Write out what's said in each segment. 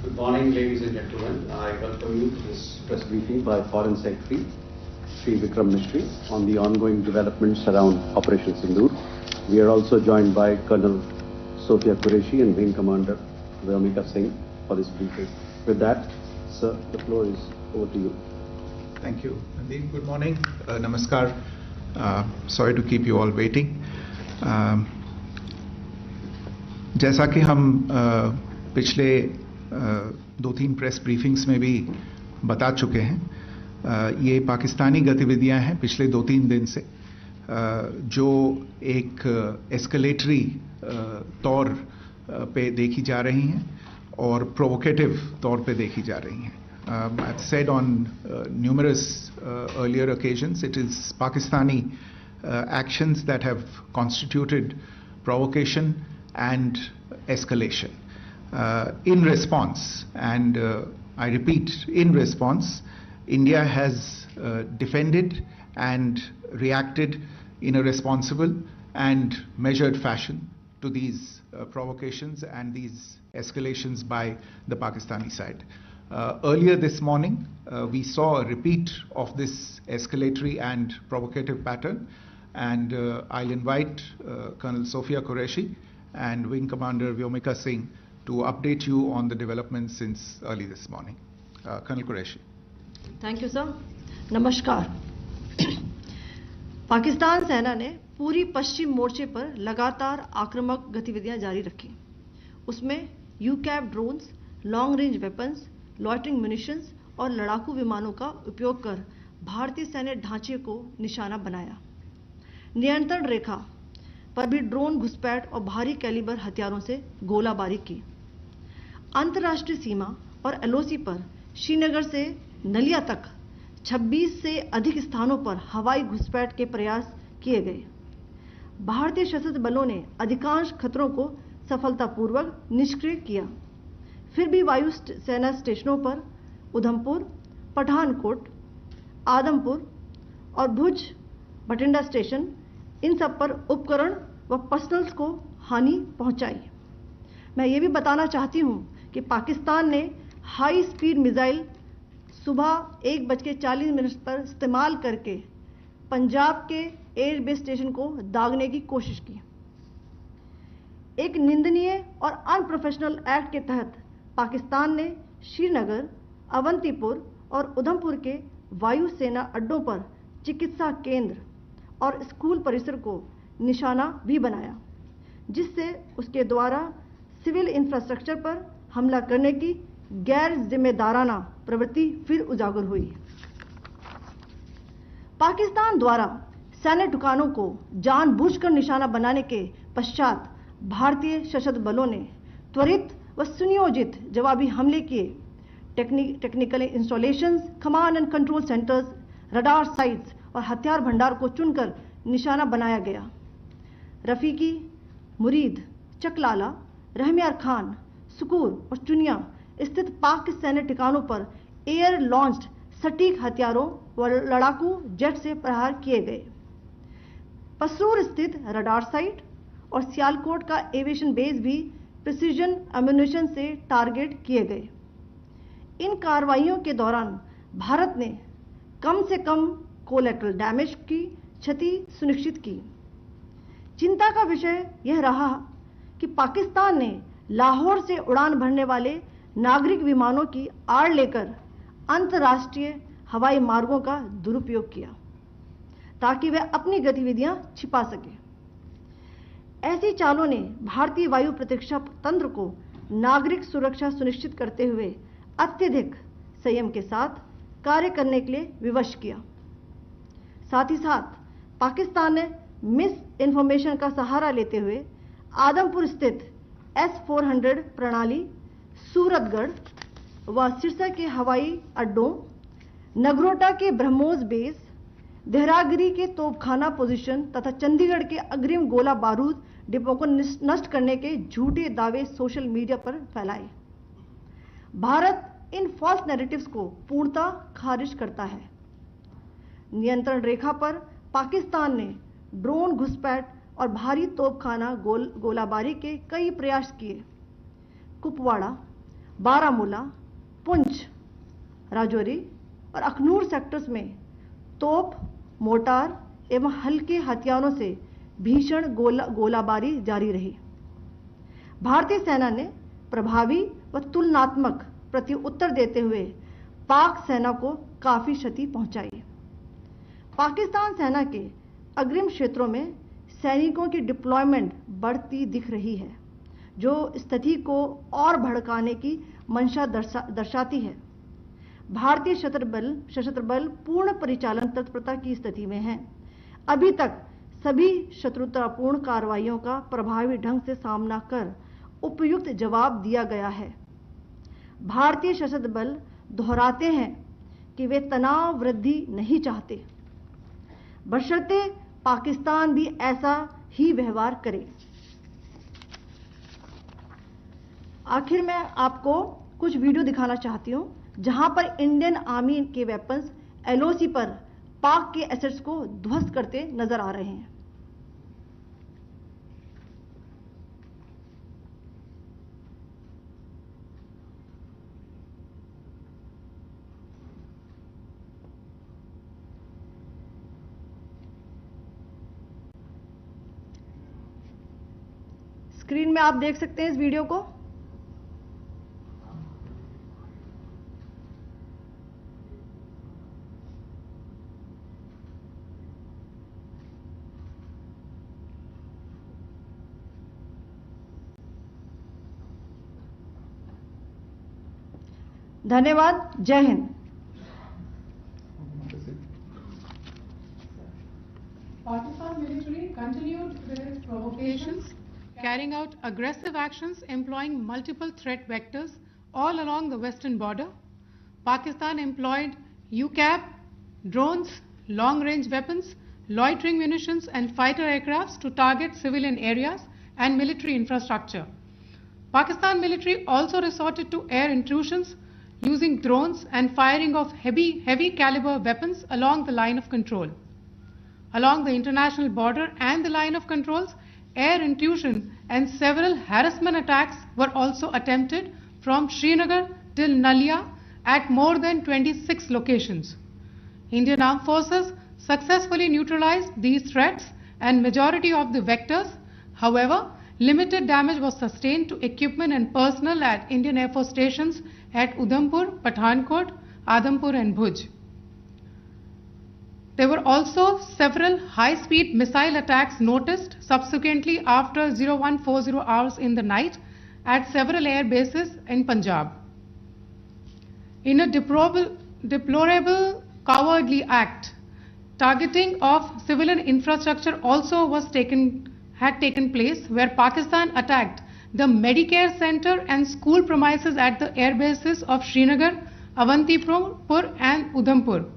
Good morning, ladies and gentlemen. I welcome you to this press briefing by Foreign Secretary Sri Vikram Mishri on the ongoing developments around Operation Sindoor. We are also joined by Colonel Sophia Qureshi and Wing Commander Vyomika Singh for this briefing. With that, sir, the floor is over to you. Thank you, Nadeem. Good morning. Namaskar. Sorry to keep you all waiting. जैसा कि हम पिछले 2-3 press briefings में भी बता चुके हैं, ये पाकिस्तानी गतिविधियां हैं पिछले 2-3 दिन से, जो एक एस्केलेटरी तौर पे देखी जा रही हैं और प्रोवोकेटिव तौर पे देखी जा रही हैं. I've said on numerous earlier occasions, it is Pakistani actions that have constituted provocation and escalation. In response, and I repeat, in response, India has defended and reacted in a responsible and measured fashion to these provocations and these escalations by the Pakistani side. Earlier this morning, we saw a repeat of this escalatory and provocative pattern, and I'll invite Colonel Sophia Qureshi and Wing Commander Vyomika Singh to update you on the developments since early this morning. Colonel Qureshi. Thank you, sir. नमस्कार. पाकिस्तान सेना ने पूरी पश्चिम मोर्चे पर लगातार आक्रामक गतिविधियां जारी रखी. उसमें यूकैप drones, long range weapons, loitering munitions और लड़ाकू विमानों का उपयोग कर भारतीय सैन्य ढांचे को निशाना बनाया. नियंत्रण रेखा पर भी ड्रोन घुसपैठ और भारी कैलिबर हथियारों से गोलाबारी की. अंतर्राष्ट्रीय सीमा और एलओसी पर श्रीनगर से नलिया तक 26 से अधिक स्थानों पर हवाई घुसपैठ के प्रयास किए गए. भारतीय सशस्त्र बलों ने अधिकांश खतरों को सफलतापूर्वक निष्क्रिय किया. फिर भी वायु सेना स्टेशनों पर उधमपुर, पठानकोट, आदमपुर और भुज बठिंडा स्टेशन, इन सब पर उपकरण व पर्सनल्स को हानि पहुंचाई. मैं ये भी बताना चाहती हूं कि पाकिस्तान ने हाई स्पीड मिसाइल सुबह 1:40 पर इस्तेमाल करके पंजाब के एयरबेस स्टेशन को दागने की कोशिश की. एक निंदनीय और अनप्रोफेशनल एक्ट के तहत पाकिस्तान ने श्रीनगर, अवंतीपुर और उधमपुर के वायु सेना अड्डों पर चिकित्सा केंद्र और स्कूल परिसर को निशाना भी बनाया, जिससे उसके द्वारा सिविल इंफ्रास्ट्रक्चर पर हमला करने की गैर जिम्मेदाराना प्रवृत्ति फिर उजागर हुई. पाकिस्तान द्वारा सैन्य ठिकानों को जानबूझकर निशाना बनाने के पश्चात भारतीय सशस्त्र बलों ने त्वरित व सुनियोजित जवाबी हमले किए. Technical installations, command and control centres, radar sites और हथियार भंडार को चुनकर निशाना बनाया गया. रफीकी, मुरीद, चकलाला, रहमियार खान, सुकूर और चुनिया स्थित पाक सैन्य ठिकानों पर एयर लॉन्च्ड सटीक हथियारों व लड़ाकू जेट से प्रहार किए गए. पसरूर स्थित रडार साइट और सियालकोट का एविएशन बेस भी प्रिसीजन एम्यूनिशन से टारगेट किए गए. इन कार्रवाइयों के दौरान भारत ने कम से कम कोलैटरल डैमेज की क्षति सुनिश्चित की. चिंता का विषय यह रहा कि पाकिस्तान ने लाहौर से उड़ान भरने वाले नागरिक विमानों की आड़ लेकर अंतर्राष्ट्रीय हवाई मार्गों का दुरुपयोग किया ताकि वह अपनी गतिविधियां छिपा सके. ऐसी चालों ने भारतीय वायु प्रतिरक्षा तंत्र को नागरिक सुरक्षा सुनिश्चित करते हुए अत्यधिक संयम के साथ कार्य करने के लिए विवश किया. साथ ही साथ पाकिस्तान ने मिस इन्फॉर्मेशन का सहारा लेते हुए आदमपुर स्थित S-400 प्रणाली, सूरतगढ़ व सिरसा के हवाई अड्डों, नगरोटा के ब्रह्मोस बेस, देहरागिरी के तोपखाना पोजीशन तथा चंडीगढ़ के अग्रिम गोला बारूद डिपो को नष्ट करने के झूठे दावे सोशल मीडिया पर फैलाए. भारत इन फॉल्स नैरेटिव्स को पूर्णतः खारिज करता है. नियंत्रण रेखा पर पाकिस्तान ने ड्रोन घुसपैठ और भारी तोपखाना गोलाबारी के कई प्रयास किए. कुपवाड़ा, बारामूला, पुंछ, राजौरी और अखनूर सेक्टर्स में तोप, मोर्टार एवं हल्के हथियारों से भीषण गोलाबारी जारी रही। भारतीय सेना ने प्रभावी व तुलनात्मक प्रत्युत्तर देते हुए पाक सेना को काफी क्षति पहुंचाई। पाकिस्तान सेना के अग्रिम क्षेत्रों में सैनिकों की डिप्लॉयमेंट बढ़ती दिख रही है, जो स्थिति को और भड़काने की मंशा दर्शाती है। भारतीय सशस्त्र बल पूर्ण परिचालन तत्परता की स्थिति में है। अभी तक सभी शत्रुतापूर्ण कार्रवाइयों का प्रभावी ढंग से सामना कर उपयुक्त जवाब दिया गया है। भारतीय सशस्त्र बल दोहराते हैं कि वे तनाव वृद्धि नहीं चाहते, बशर्ते पाकिस्तान भी ऐसा ही व्यवहार करे। आखिर में आपको कुछ वीडियो दिखाना चाहती हूं, जहां पर इंडियन आर्मी के वेपन्स एलओसी पर पाक के एसेट्स को ध्वस्त करते नजर आ रहे हैं। स्क्रीन में आप देख सकते हैं इस वीडियो को। धन्यवाद। जय Hind. Pakistan military continued with its provocations, carrying out aggressive actions employing multiple threat vectors all along the western border. Pakistan employed UCAP, drones, long-range weapons, loitering munitions and fighter aircrafts to target civilian areas and military infrastructure. Pakistan military also resorted to air intrusions using drones and firing of heavy caliber weapons along the line of control. Along the international border and the line of controls, air intrusion and several harassment attacks were also attempted from Srinagar till Nalia at more than 26 locations. Indian Armed Forces successfully neutralized these threats and majority of the vectors. However, limited damage was sustained to equipment and personnel at Indian Air Force stations at Udhampur, Pathankot, Adampur and Bhuj. There were also several high-speed missile attacks noticed subsequently after 0140 hours in the night at several air bases in Punjab. In a deplorable cowardly act, targeting of civilian infrastructure also had taken place, where Pakistan attacked the Medicare center and school premises at the air bases of Srinagar, Avantipur and Udhampur,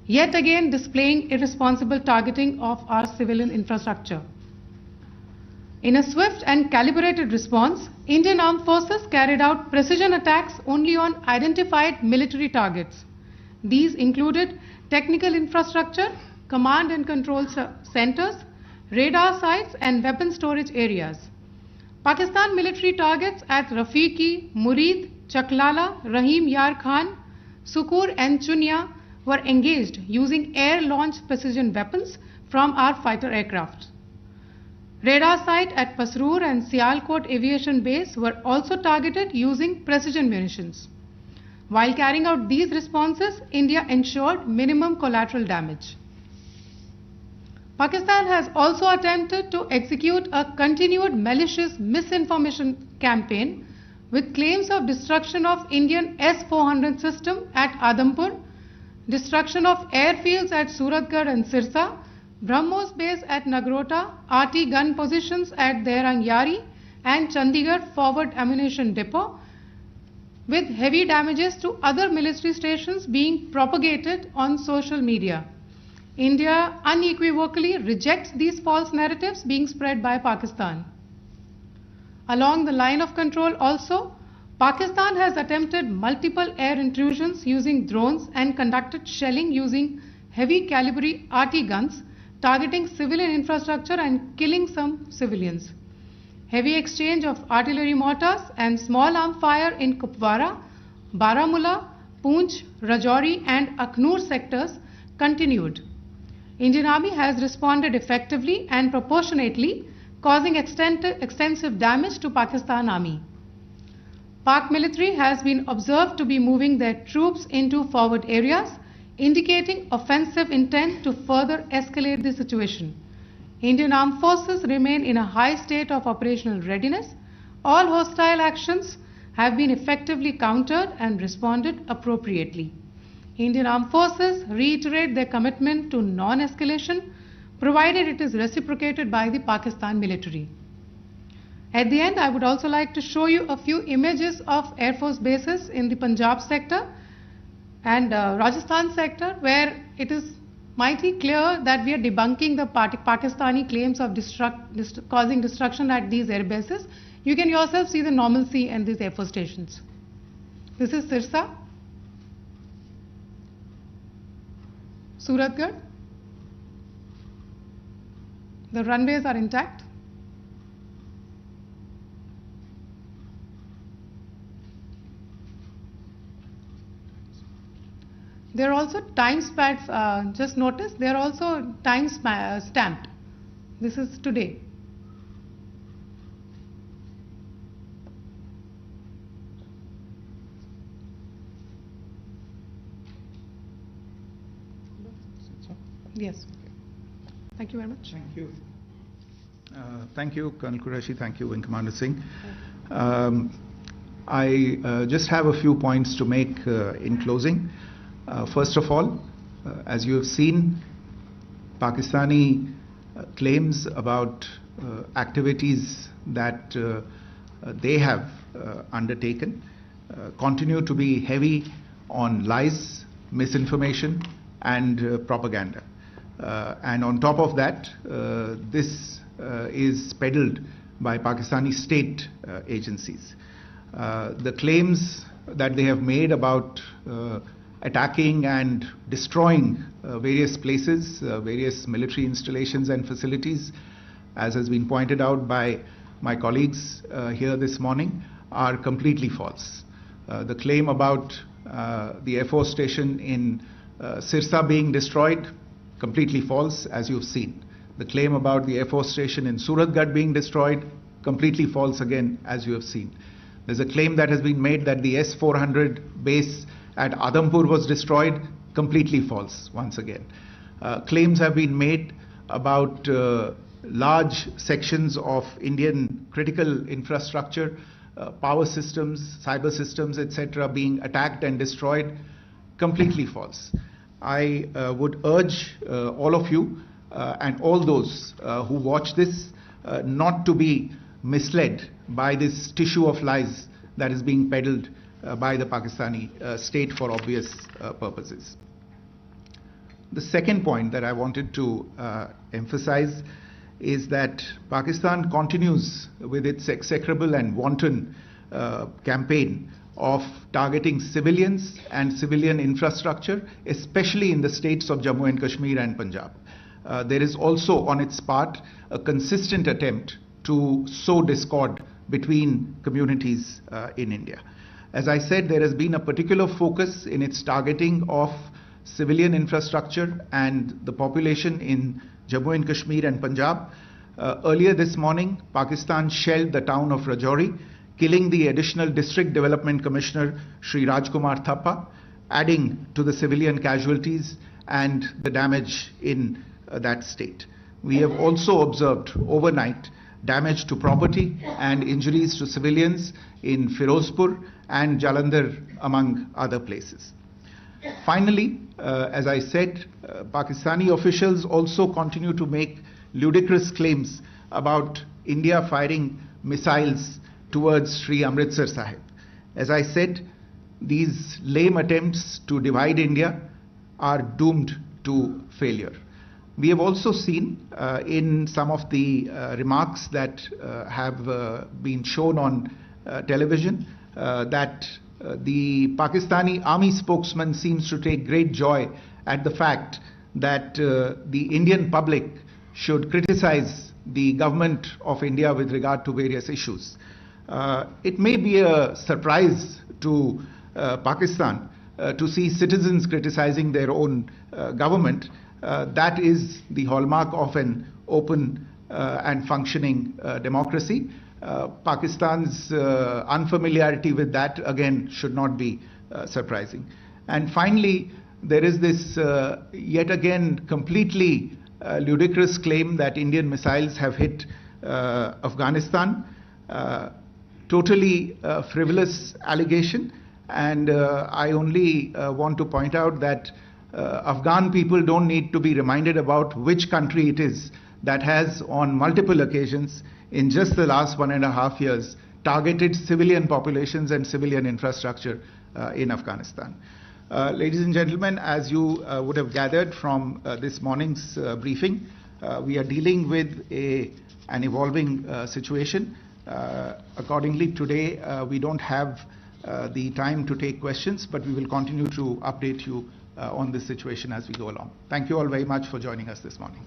yet again displaying irresponsible targeting of our civilian infrastructure. In a swift and calibrated response, Indian Armed Forces carried out precision attacks only on identified military targets. These included technical infrastructure, command and control centers, radar sites and weapon storage areas. Pakistan military targets at Rafiqi, Murid, Chaklala, Rahim Yar Khan, Sukur and Chunya were engaged using air-launched precision weapons from our fighter aircraft. Radar site at Pasroor and Sialkot Aviation Base were also targeted using precision munitions. While carrying out these responses, India ensured minimum collateral damage. Pakistan has also attempted to execute a continued malicious misinformation campaign with claims of destruction of Indian S-400 system at Adampur, destruction of airfields at Suratgarh and Sirsa, BrahMos base at Nagrota, RT gun positions at Derang Yari and Chandigarh forward ammunition depot, with heavy damages to other military stations being propagated on social media. India unequivocally rejects these false narratives being spread by Pakistan. Along the line of control also, Pakistan has attempted multiple air intrusions using drones and conducted shelling using heavy caliber RT guns, targeting civilian infrastructure and killing some civilians. Heavy exchange of artillery mortars and small arm fire in Kupwara, Baramulla, Poonch, Rajouri and Akhnur sectors continued. Indian Army has responded effectively and proportionately, causing extensive damage to Pakistan Army. Pak military has been observed to be moving their troops into forward areas, indicating offensive intent to further escalate the situation. Indian armed forces remain in a high state of operational readiness. All hostile actions have been effectively countered and responded appropriately. Indian armed forces reiterate their commitment to non-escalation, provided it is reciprocated by the Pakistan military. At the end, I would also like to show you a few images of Air Force bases in the Punjab sector and Rajasthan sector, where it is mighty clear that we are debunking the Pakistani claims of causing destruction at these air bases. You can yourself see the normalcy in these Air Force stations. This is Sirsa, Suratgarh. The runways are intact. There are also time stamps, just notice, they are also time stamped. This is today. Yes. Thank you very much. Thank you. Thank you, Colonel Qureshi. Thank you, Wing Commander Singh. I just have a few points to make in closing. First of all, as you have seen, Pakistani claims about activities that they have undertaken continue to be heavy on lies, misinformation and propaganda. And on top of that, this is peddled by Pakistani state agencies. The claims that they have made about attacking and destroying various places, various military installations and facilities, as has been pointed out by my colleagues here this morning, are completely false. The claim about the Air Force station in Sirsa being destroyed, completely false, as you've seen. The claim about the Air Force station in Suratgarh being destroyed, completely false again, as you have seen. There's a claim that has been made that the S-400 base at Adampur was destroyed, completely false once again. Claims have been made about large sections of Indian critical infrastructure, power systems, cyber systems, etc. being attacked and destroyed, completely false. I would urge all of you and all those who watch this not to be misled by this tissue of lies that is being peddled by the Pakistani state for obvious purposes. The second point that I wanted to emphasize is that Pakistan continues with its execrable and wanton campaign of targeting civilians and civilian infrastructure, especially in the states of Jammu and Kashmir and Punjab. There is also on its part a consistent attempt to sow discord between communities in India. As I said, there has been a particular focus in its targeting of civilian infrastructure and the population in Jammu and Kashmir and Punjab. Earlier this morning, Pakistan shelled the town of Rajouri, killing the additional District Development Commissioner, Shri Rajkumar Thappa, adding to the civilian casualties and the damage in that state. We have also observed overnight damage to property and injuries to civilians in Firozpur and Jalandhar, among other places. Finally, as I said, Pakistani officials also continue to make ludicrous claims about India firing missiles towards Sri Amritsar Sahib. As I said, these lame attempts to divide India are doomed to failure. We have also seen in some of the remarks that have been shown on television that the Pakistani army spokesman seems to take great joy at the fact that the Indian public should criticize the government of India with regard to various issues. It may be a surprise to Pakistan to see citizens criticizing their own government. That is the hallmark of an open and functioning democracy. Pakistan's unfamiliarity with that, again, should not be surprising. And finally, there is this yet again completely ludicrous claim that Indian missiles have hit Afghanistan. Totally frivolous allegation, and I only want to point out that Afghan people don't need to be reminded about which country it is that has on multiple occasions in just the last 1.5 years targeted civilian populations and civilian infrastructure in Afghanistan. Ladies and gentlemen, as you would have gathered from this morning's briefing, we are dealing with an evolving situation. Accordingly, today we don't have the time to take questions, but we will continue to update you on this situation as we go along. Thank you all very much for joining us this morning.